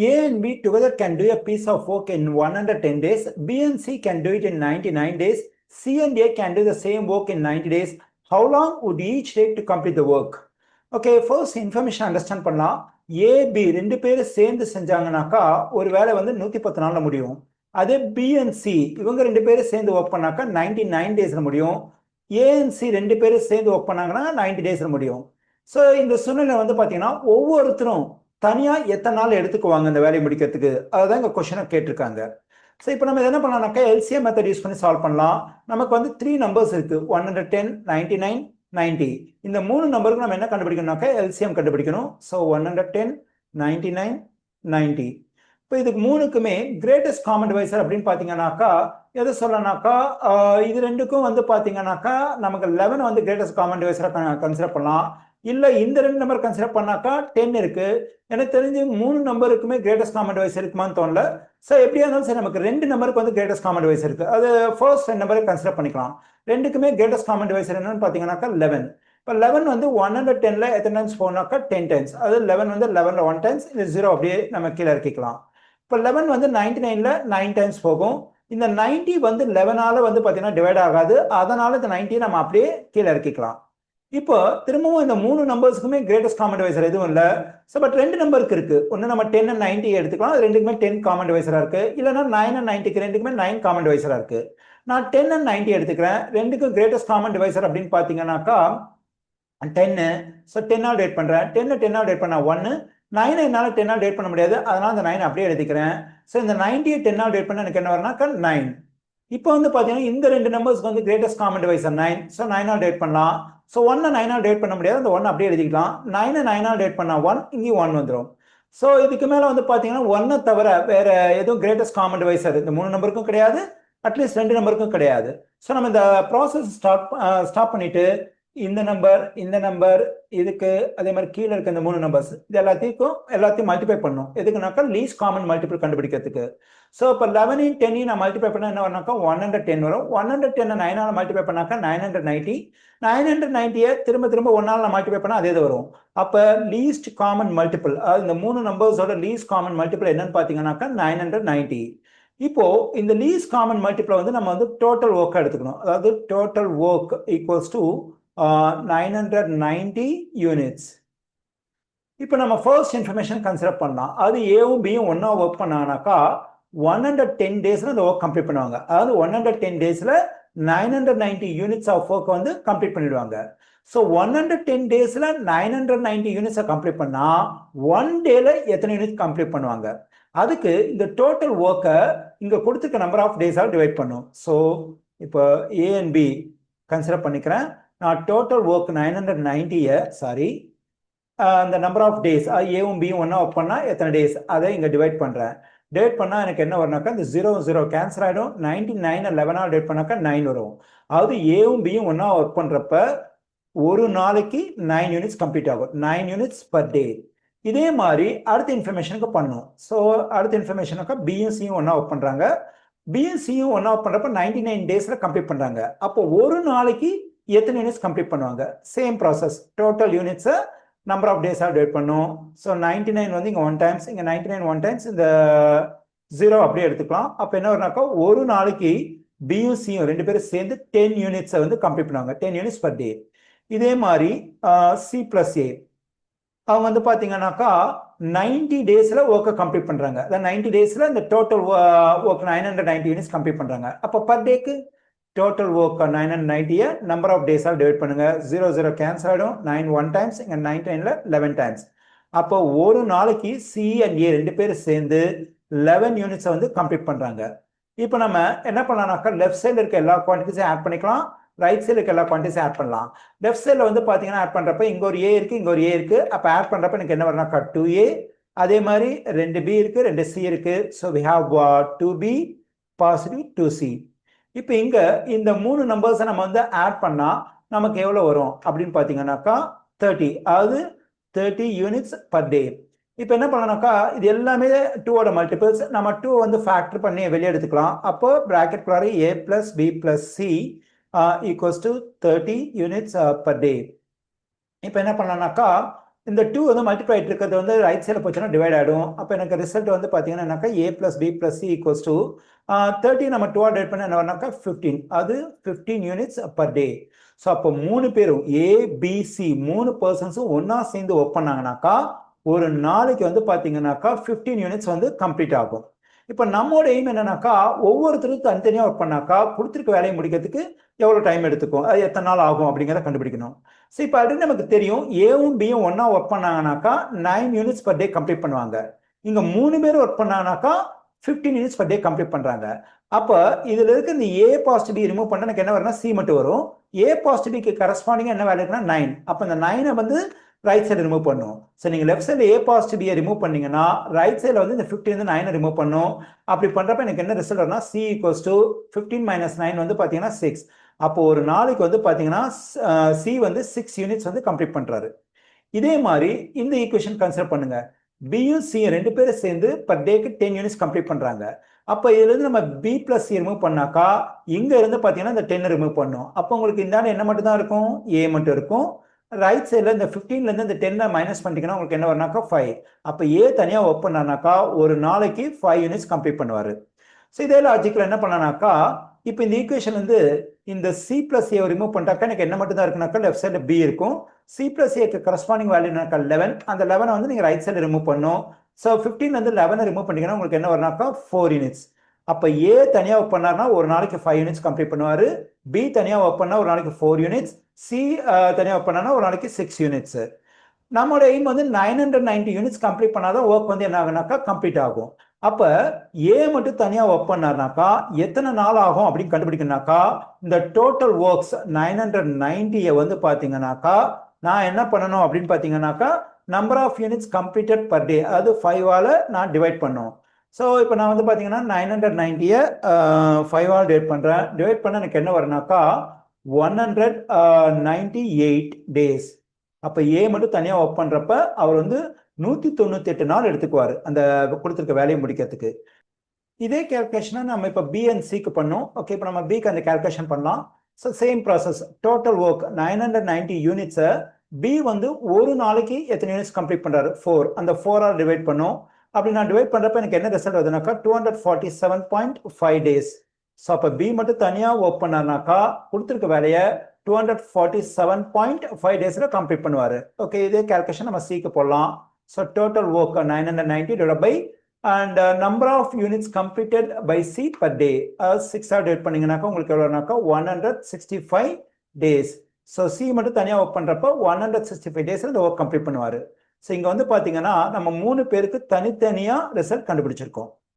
A and B together can do a piece of work in 110 days. B and C can do it in 99 days. C and A can do the same work in 90 days. How long would each take to complete the work? Okay, first information understand பண்ணலாம். A, B ரெண்டு பேரும் சேர்ந்து செஞ்சாங்கனாக்கா ஒரு வேலை வந்து 110 நாள்ல முடியும். அதே B and C இவங்க ரெண்டு பேரும் சேர்ந்து ஒர்க் பண்ணாக்கா 99 டேஸ்ல முடியும். A and C ரெண்டு பேரும் சேர்ந்து ஒர்க் பண்ணாங்கன்னா 90 டேஸ்ல முடியும். ஸோ இந்த சூழ்நிலை வந்து பார்த்தீங்கன்னா ஒவ்வொருத்தரும் தனியாக எத்தனை நாள் எடுத்துக்குவாங்க இந்த வேலையை முடிக்கிறதுக்கு, அதுதான் இங்கே கொஸ்டினை கேட்டிருக்காங்க. ஸோ இப்போ நம்ம என்ன பண்ணலாம்னாக்கா எல்சிஎம் மெத்தட் யூஸ் பண்ணி சால்வ் பண்ணலாம். நமக்கு வந்து 3 நம்பர்ஸ் இருக்கு, 110, 99, 90. இந்த 3 நம்பருக்கு நம்ம என்ன கண்டுபிடிக்கணும்னாக்கா எல்சிஎம் கண்டுபிடிக்கணும். ஸோ 110, 99, 90. இப்போ இதுக்கு 3க்குமே கிரேட்டஸ்ட் காமன் டிவைசர் அப்படின்னு பார்த்தீங்கன்னாக்கா எதை சொல்லனாக்கா இது ரெண்டுக்கும் வந்து பார்த்தீங்கன்னாக்கா நமக்கு 11 வந்து கிரேட்டஸ்ட் காமன் டிவைசரை கன்சிடர் பண்ணலாம். இல்லை இந்த 2 நம்பர் கன்சிடர் பண்ணாக்கா 10 இருக்கு. எனக்கு தெரிஞ்சு 3 நம்பருக்குமே கிரேட்டஸ்ட் காமன் டிவைசர் இருக்குமான்னு தோணல. ஸோ எப்படியா இருந்தாலும் சரி நமக்கு 2 நம்பருக்கு வந்து கிரேட்டஸ்ட் காமன் டிவைசர் இருக்கு. அது ஃபர்ஸ்ட் 2 நம்பரை கன்சிடர் பண்ணிக்கலாம். ரெண்டுக்குமே கிரேட்டஸ்ட் காமன் டிவைசர் என்னன்னு பார்த்தீங்கன்னாக்கா 11. இப்போ 11 வந்து 110ல எத்தனை டைம்ஸ் போனாக்கா 10 டைம்ஸ். அது 11 வந்து 11ல 1 டைம்ஸ், இந்த 0 அப்படியே நம்ம கீழே இறக்கிக்கலாம். இப்போ 11 வந்து 99ல 9 டைம்ஸ் போகும். இந்த 90 வந்து 11ஆல வந்து பார்த்தீங்கன்னா டிவைட் ஆகாது, அதனால இந்த 90 நம்ம அப்படியே கீழே இறக்கிக்கலாம். இப்போ திரும்பவும் இந்த 3 நம்பர்ஸுக்குமே கிரேட்டஸ்ட் காமன் டிவைசர் எதுவும் இல்லை. ஸோ பட் 2 நம்பருக்கு இருக்கு. ஒன்று நம்ம 10 and 90 எடுத்துக்கலாம், அது ரெண்டுக்குமே 10 காமன் டிவைசரா இருக்கு. இல்லைன்னா 9 and 90க்கு ரெண்டுக்குமே 9 காமன் டிவைசரா இருக்கு. நான் 10 and 90 எடுத்துக்கிறேன். ரெண்டுக்கும் கிரேட்டஸ்ட் காமன் டிவைசர் அப்படின்னு பார்த்தீங்கன்னாக்கா 10. ஸோ 10ஆல் டிவைட் பண்ணுறேன். 10ஆல் டிவைட் பண்ணா 1. 9 என்னால் 10ஆல் டிவைட் பண்ண முடியாது, அதனால அந்த 9 அப்படியே எடுத்துக்கிறேன். ஸோ இந்த 90 10ஆல் டிவைட் பண்ண எனக்கு என்ன வரும்னாக்கா 9. இப்போ வந்து பார்த்தீங்கன்னா இந்த 2 நம்பர்ஸ்க்கு வந்து கிரேட்டஸ்ட் காமன் டிவைசர் 9. ஸோ 9ஆல் டிவைட் பண்ணலாம். ஸோ 1 9ஆல் டிவைட் பண்ண முடியாது, அந்த 1 அப்படியே எழுதிக்கலாம். 9 9ஆல் டிவைட் பண்ணா 1, இங்கே 1 வந்துடும். ஸோ இதுக்கு மேலே வந்து பார்த்தீங்கன்னா 1 தவிர வேற எதுவும் கிரேட்டஸ்ட் காமன் டிவைசர் இந்த 3 நம்பருக்கும் கிடையாது, அட்லீஸ்ட் 2 நம்பருக்கும் கிடையாது. ஸோ நம்ம இந்த ப்ராசஸ் ஸ்டாப் பண்ணிட்டு இந்த நம்பர் இதுக்கு அதே மாதிரி கீழே இருக்க இந்த 3 நம்பர்ஸ் இது எல்லாத்தையும் மல்டிப்ளை பண்ணும். எதுக்குனாக்கா லீஸ்ட் காமன் மல்டிபிள் கண்டுபிடிக்கிறதுக்கு. ஸோ இப்போ 11 10 நான் மல்டிப்ளை பண்ணால் என்ன வரும்னாக்கா 110 வரும். 110 9ஆல் மல்டிப்ளை பண்ணாக்கா 990. 990 திரும்ப 1ஆல் நான் மல்டிப்ளை பண்ணால் அதே வரும். அப்போ லீஸ்ட் காமன் மல்டிபிள், அதாவது இந்த 3 நம்பர்ஸோட லீஸ்ட் காமன் மல்டிபிள் என்னன்னு பார்த்தீங்கன்னாக்கா 990. இப்போ இந்த லீஸ்ட் காமன் மல்டிபிளை வந்து நம்ம வந்து டோட்டல் ஒர்க் எடுத்துக்கணும். அதாவது total work equals to 990 units. இப்போ நம்ம ஃபர்ஸ்ட் இன்ஃபர்மேஷன் கன்சிடர் பண்ணலாம். அது ஏவும் பியும் ஒன்றா ஒர்க் பண்ணானாக்கா 110 டேஸில் அந்த ஒர்க் கம்ப்ளீட் பண்ணுவாங்க. அதாவது 110 டேஸில் 990 யூனிட்ஸ் ஆஃப் ஒர்க் வந்து கம்ப்ளீட் பண்ணிடுவாங்க. ஸோ 110 டேஸில் 990 யூனிட்ஸை கம்ப்ளீட் பண்ணால் 1 டேல எத்தனை யூனிட் கம்ப்ளீட் பண்ணுவாங்க? அதுக்கு இந்த டோட்டல் ஒர்க்கை இங்கே கொடுத்துருக்க நம்பர் ஆஃப் டேஸால் டிவைட் பண்ணும். ஸோ இப்போ ஏ அண்ட் பி கன்சிடர் பண்ணிக்கிறேன். நான் டோட்டல் ஒர்க் 990 அந்த நம்பர் ஆஃப் டேஸ் ஏவும் பியும் ஒன்றா ஒர்க் பண்ணால் எத்தனை டேஸ் அதை இங்கே டிவைட் பண்ணுறேன். டிவைட் பண்ணால் எனக்கு என்ன வரும்னாக்கா இந்த 0 கேன்சல் ஆகிடும். 99 11ஆல் டிவைட் பண்ணாக்கா 9 வரும். அதாவது ஏவும் பியும் ஒன்றா ஒர்க் பண்ணுறப்ப ஒரு நாளைக்கு 9 யூனிட்ஸ் கம்ப்ளீட் ஆகும். 9 யூனிட்ஸ் பர் டே. இதே மாதிரி அடுத்த இன்ஃபர்மேஷனுக்கு பண்ணும். ஸோ அடுத்த இன்ஃபர்மேஷனுக்கு பியும் சியும் ஒன்றா ஒர்க் பண்ணுறாங்க. பியும் சியும் ஒன்றா ஒர்க் பண்ணுறப்ப 99 டேஸில் கம்ப்ளீட் பண்ணுறாங்க. அப்போ ஒரு நாளைக்கு எத்தனை யூனிட்ஸ் கம்ப்ளீட் பண்ணுவாங்க? சேம் ப்ராசஸ், டோட்டல் யூனிட்ஸை நம்பர் ஆஃப் டேஸாக டிவைட் பண்ணும். ஸோ 99 வந்து இங்கே 1 டைம்ஸ், இங்கே 99 1 டைம்ஸ், இந்த 0 அப்படியே எடுத்துக்கலாம். அப்போ என்ன வரும்னாக்கா ஒரு நாளைக்கு பியும் சியும் ரெண்டு பேரும் சேர்ந்து 10 யூனிட்ஸை வந்து கம்ப்ளீட் பண்ணுவாங்க, 10 யூனிட்ஸ் பர் டே. இதே மாதிரி சி பிளஸ் ஏ அவங்க வந்து பார்த்தீங்கன்னாக்கா 90 டேஸில் ஒர்க்கை கம்ப்ளீட் பண்ணுறாங்க. அதாவது 90 டேஸில் இந்த டோட்டல் ஒர்க் 990 யூனிட்ஸ் கம்ப்ளீட் பண்ணுறாங்க. அப்போ பர் டேக்கு டோட்டல் ஒர்க் 990 நம்பர் ஆஃப் டேஸால் டிவைட் பண்ணுங்க. 0 கேன்சல் ஆகிடும். 9 1 டைம்ஸ், இங்கே 99ல 11 டைம்ஸ். அப்போ ஒரு நாளைக்கு சி அண்ட் ஏ ரெண்டு பேரும் சேர்ந்து 11 யூனிட்ஸை வந்து கம்ப்ளீட் பண்ணுறாங்க. இப்போ நம்ம என்ன பண்ணலாம்னாக்கா லெஃப்ட் சைடில் இருக்க எல்லா குவான்டிட்டிஸையும் ஆட் பண்ணிக்கலாம், ரைட் சைடில் இருக்க எல்லா குவான்டிட்டிஸையும் ஆட் பண்ணலாம். லெஃப்ட் சைடில் வந்து பார்த்தீங்கன்னா ஆட் பண்ணுறப்ப இங்கே ஒரு ஏ இருக்குது, இங்கே ஒரு ஏ இருக்குது. அப்போ ஆட் பண்ணுறப்ப எனக்கு என்ன வரும்னாக்கா 2A. அதே மாதிரி 2B இருக்குது, 2C இருக்குது. So we have 2B positive 2C. இப்போ இங்கே இந்த 3 நம்பர்ஸை நம்ம வந்து ஆட் பண்ணால் நமக்கு எவ்வளோ வரும் அப்படின்னு பார்த்தீங்கன்னாக்கா 30, அதாவது 30 யூனிட்ஸ் பர் டே. இப்போ என்ன பண்ணலாம்னாக்கா இது எல்லாமே 2ஓட மல்டிபிள்ஸ். நம்ம 2 வந்து ஃபேக்டர் பண்ணி வெளியே எடுத்துக்கலாம். அப்போ ப்ராக்கெட் குள்ளார A + B + C equals to 30 units per day. இப்போ என்ன பண்ணலாம்னாக்கா இந்த 2 வந்து மல்டிப்ளை ஆயிட்டு இருக்கிறது வந்து ரைட் சைடில் போச்சுன்னா டிவைட் ஆகிடும். அப்போ எனக்கு ரிசல்ட் வந்து பார்த்தீங்கன்னா a + b + c equals to 30 நம்ம 2 டிவைட் பண்ண என்ன வரனாக்கா 15. அது 15 யூனிட்ஸ் பர் டே. ஸோ அப்போ 3 பேரும் ABC 3 பர்சன்ஸும் ஒன்றா சேர்ந்து ஒர்க் பண்ணாங்கனாக்கா ஒரு நாளைக்கு வந்து பார்த்தீங்கன்னாக்கா 15 யூனிட்ஸ் வந்து கம்ப்ளீட் ஆகும். இப்போ நம்மளோட எய்ம் என்னன்னாக்கா ஒவ்வொருத்தரும் தனித்தனியாக ஒர்க் பண்ணாக்கா கொடுத்துருக்க வேலையை முடிக்கிறதுக்கு எவ்வளோ டைம் எடுத்துக்கும், அது எத்தனை நாள் ஆகும் அப்படிங்கிறத கண்டுபிடிக்கணும். ஸோ இப்போ ஆல்ரெடி நமக்கு தெரியும் ஏவும் பியும் ஒன்றா ஒர்க் பண்ணாங்கனாக்கா 9 யூனிட்ஸ் பர் டே கம்ப்ளீட் பண்ணுவாங்க. இங்கே 3 பேர் ஒர்க் பண்ணாங்கனாக்கா 15 யூனிட்ஸ் பர் டே கம்ப்ளீட் பண்ணுறாங்க. அப்போ இதில் இருக்க இந்த ஏ பாசிட்டிவ் பி ரிமூவ் பண்ண எனக்கு என்ன வரும்னா சி மட்டும் வரும். ஏ பாசிட்டிவ் பிக்கு கரஸ்பாண்டிங்காக என்ன வேலை இருக்குன்னா 9. அப்போ இந்த 9 வந்து ரைட் சைடு ரிமூவ் பண்ணும். ஸோ நீங்கள் லெஃப்ட் சைடில் ஏ பாசிட்டிவ் பியை ரிமூவ் பண்ணீங்கன்னா ரைட் சைடில் வந்து இந்த 15 வந்து 9 ரிமூவ் பண்ணும். அப்படி பண்ணுறப்ப எனக்கு என்ன ரிசல்ட் வரும்னா சி ஈக்குவல்ஸ் டு 15 - 9 வந்து பார்த்தீங்கன்னா 6. அப்போ ஒரு நாளைக்கு வந்து பார்த்தீங்கன்னா சி வந்து 6 யூனிட்ஸ் வந்து கம்ப்ளீட் பண்ணுறாரு. இதே மாதிரி இந்த ஈக்குவேஷன் கன்சிடர் பண்ணுங்க. பியும் சி 2 பேரும் சேர்ந்து பர் டேக்கு 10 யூனிட்ஸ் கம்ப்ளீட் பண்ணுறாங்க. அப்போ இதுலேருந்து நம்ம பி + சி ரிமூவ் பண்ணாக்கா இங்கே இருந்து பார்த்தீங்கன்னா இந்த 10 ரிமூவ் பண்ணும். அப்போ உங்களுக்கு இந்த என்ன மட்டும் தான் இருக்கும், ஏ மட்டும் இருக்கும். ரைட் சைடில் இந்த 15லேருந்து இந்த 10 மைனஸ் பண்ணிட்டீங்கன்னா உங்களுக்கு என்ன வரும்னாக்கா 5. அப்போ ஏ தனியாக ஒர்க் பண்ணானாக்கா ஒரு நாளைக்கு 5 யூனிட்ஸ் கம்ப்ளீட் பண்ணுவார். ஸோ இதே லாஜிக்கில் என்ன பண்ணானாக்கா இப்போ இந்த ஈக்குவேஷன் வந்து இந்த சி + ஏ ரிமூவ் பண்ணிட்டாக்கா எனக்கு என்ன மட்டும் தான் இருக்குனாக்கா லெஃப்ட் சைடில் பி இருக்கும். சி + ஏக்கு கரஸ்பாண்டிங் வேல்யூனாக்கா 11. அந்த 11 வந்து நீங்கள் ரைட் சைடு ரிமூவ் பண்ணும். ஸோ 15 11 ரிமூவ் பண்ணிங்கன்னா உங்களுக்கு என்ன வரும்னாக்கா 4 யூனிட்ஸ். அப்போ ஏ தனியாக ஒர்க் பண்ணார்னா ஒரு நாளைக்கு 5 யூனிட்ஸ் கம்ப்ளீட் பண்ணுவார். பி தனியாக ஒர்க் பண்ணால் ஒரு நாளைக்கு 4 யூனிட்ஸ். சி தனியாக ஒர்க் பண்ணால் ஒரு நாளைக்கு 6 யூனிட்ஸ். நம்மளோட எய்ம் வந்து 990 யூனிட்ஸ் கம்ப்ளீட் பண்ணாதான் ஒர்க் வந்து என்ன ஆகுனாக்கா கம்ப்ளீட் ஆகும். அப்போ ஏ மட்டும் தனியாக ஒர்க் பண்ணார்னாக்கா எத்தனை நாள் ஆகும் அப்படின்னு கண்டுபிடிக்கணும்னாக்கா இந்த டோட்டல் ஒர்க்ஸ் 990 வந்து பார்த்தீங்கன்னாக்கா நான் என்ன பண்ணணும் அப்படின்னு பார்த்தீங்கன்னாக்கா number of units completed per day அது 5ஆல் நான் டிவைட் பண்ணும். ஸோ இப்போ நான் வந்து பார்த்தீங்கன்னா 990 5ஆல் டிவைட் பண்ணுறேன். டிவைட் பண்ண எனக்கு என்ன வரும்னாக்கா 198 டேஸ். அப்போ ஏ மட்டும் தனியாக ஒர்க் பண்ணுறப்ப அவர் வந்து 198 நாள் எடுத்துக்குவார் அந்த கொடுத்துருக்க வேலையை முடிக்கிறதுக்கு. இதே கேல்குலேஷனை நம்ம இப்போ பி அண்ட் சிக்கு பண்ணோம். ஓகே, இப்போ நம்ம பிக்கு அந்த கேல்குலேஷன் பண்ணலாம். So same process. Total work 990 யூனிட்ஸை பி வந்து ஒரு நாளைக்கு எத்தனை யூனிட்ஸ் கம்ப்ளீட் பண்ணுறாரு 4. அந்த 4ஆல் டிவைட் பண்ணும். அப்படி நான் டிவைட் பண்ணுறப்ப எனக்கு என்ன ரிசல்ட் வருதுனாக்கா 247.5 டேஸ். ஸோ அப்போ பி மட்டும் தனியாக ஒர்க் பண்ணார்னாக்கா கொடுத்துருக்க வேலையை 247.5 டேஸில் கம்ப்ளீட் பண்ணுவார். ஓகே, இதே கேல்குலேஷன் நம்ம சிக்கு போடலாம். So total work 990 divide by and number of units completed by C per day 6ஆல் டிவைட் பண்ணீங்கன்னாக்கா உங்களுக்கு எவ்வளோனாக்கா 165 டேஸ். ஸோ சி மட்டும் தனியாக ஒர்க் பண்ணுறப்போ 165 டேஸில் இந்த ஒர்க் கம்ப்ளீட் பண்ணுவார். ஸோ இங்கே வந்து பார்த்தீங்கன்னா நம்ம 3 பேருக்கு தனித்தனியாக ரிசல்ட் கண்டுபிடிச்சிருக்கோம்.